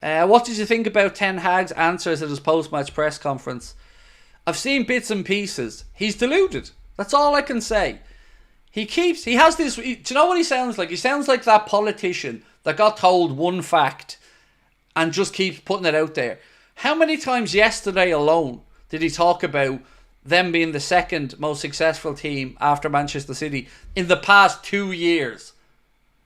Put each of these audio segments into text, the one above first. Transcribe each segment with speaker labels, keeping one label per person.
Speaker 1: What did you think about Ten Hag's answers at his post-match press conference? I've seen bits and pieces. He's deluded. That's all I can say. Do you know what he sounds like? He sounds like that politician that got told one fact and just keeps putting it out there. How many times yesterday alone did he talk about them being the second most successful team after Manchester City in the past 2 years?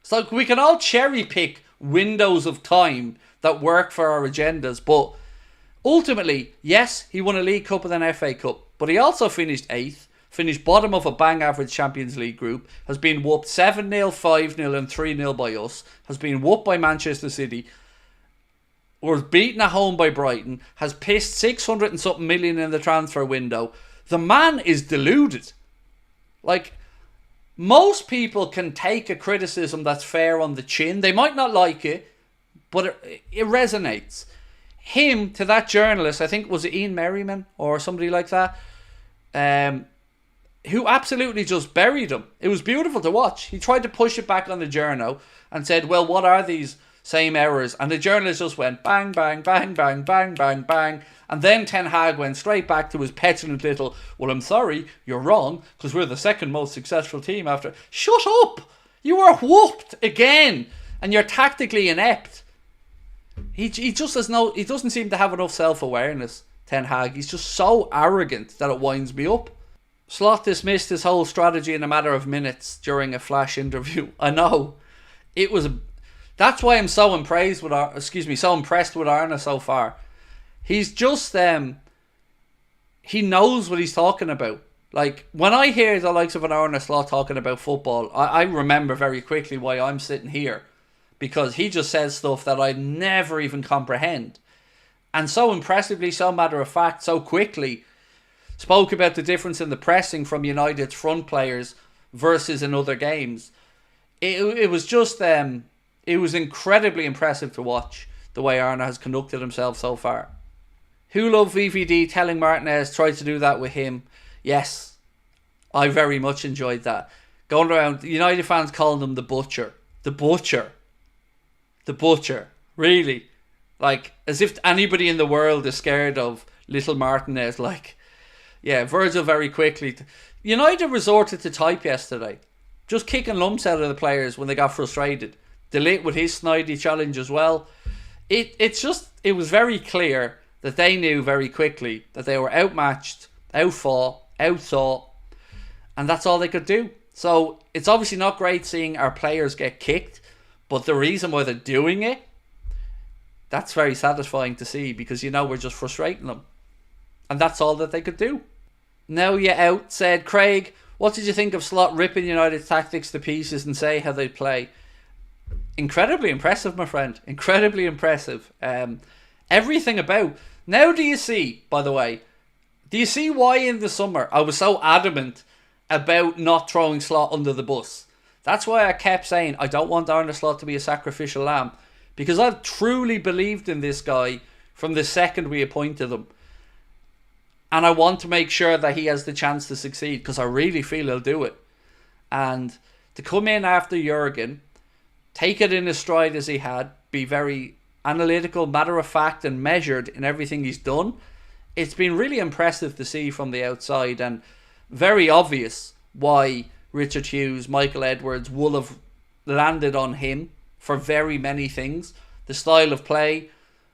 Speaker 1: It's like we can all cherry pick windows of time that work for our agendas, but ultimately, yes, he won a League Cup and an FA Cup, but he also finished 8th, finished bottom of a bang average Champions League group, has been whooped 7-0, 5-0 and 3-0 by us, has been whooped by Manchester City, was beaten at home by Brighton, has pissed 600 and something million in the transfer window. The man is deluded. Like, most people can take a criticism that's fair on the chin. They might not like it, but it resonates. Him to that journalist, I think was it Ian Merriman or somebody like that, who absolutely just buried him. It was beautiful to watch. He tried to push it back on the journo and said, well, what are these same errors? And the journalist just went bang, bang, bang, bang, bang, bang, bang. And then Ten Hag went straight back to his petulant little, well, I'm sorry, you're wrong, because we're the second most successful team after. Shut up! You were whooped again, and you're tactically inept. He just he doesn't seem to have enough self-awareness, Ten Hag. He's just so arrogant that it winds me up. Slot dismissed his whole strategy in a matter of minutes during a flash interview. I know. That's why I'm so impressed with Arne so far. He's just he knows what he's talking about. Like, when I hear the likes of an Arne Slot talking about football, I remember very quickly why I'm sitting here. Because he just says stuff that I'd never even comprehend. And so impressively, so matter of fact, so quickly, spoke about the difference in the pressing from United's front players versus in other games. It was just, it was incredibly impressive to watch the way Arne has conducted himself so far. Who loved VVD telling Martinez tried to do that with him? Yes, I very much enjoyed that. Going around, United fans calling him the Butcher. The Butcher. The Butcher. Really? Like, as if anybody in the world is scared of little Martinez. Like, yeah, Virgil very quickly. United resorted to type yesterday. Just kicking lumps out of the players when they got frustrated. Deluded with his snidey challenge as well. It was very clear that they knew very quickly that they were outmatched, outfought, outthought, and that's all they could do. So it's obviously not great seeing our players get kicked, but the reason why they're doing it, that's very satisfying to see, because we're just frustrating them. And that's all that they could do. Now you out, said Craig, what did you think of Slot ripping United's tactics to pieces and say how they play? Incredibly impressive, my friend. Incredibly impressive. Everything about. Now do you see, by the way, do you see why in the summer I was so adamant about not throwing Slot under the bus? That's why I kept saying I don't want Arne Slot to be a sacrificial lamb. Because I've truly believed in this guy from the second we appointed him. And I want to make sure that he has the chance to succeed, because I really feel he'll do it. And to come in after Jurgen, take it in his stride as he had, be very analytical, matter of fact and measured in everything he's done. It's been really impressive to see from the outside, and very obvious why Richard Hughes, Michael Edwards will have landed on him for very many things. The style of play,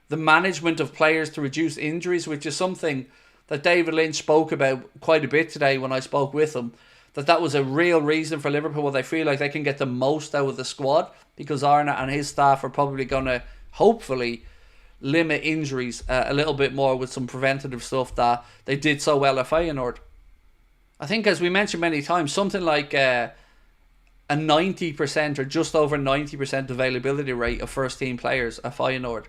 Speaker 1: the management of players to reduce injuries, which is something that David Lynch spoke about quite a bit today when I spoke with him. That was a real reason for Liverpool. They feel like they can get the most out of the squad, because Arne and his staff are probably going to hopefully limit injuries a little bit more with some preventative stuff that they did so well at Feyenoord. I think, as we mentioned many times, something like a 90% or just over 90% availability rate of first team players at Feyenoord.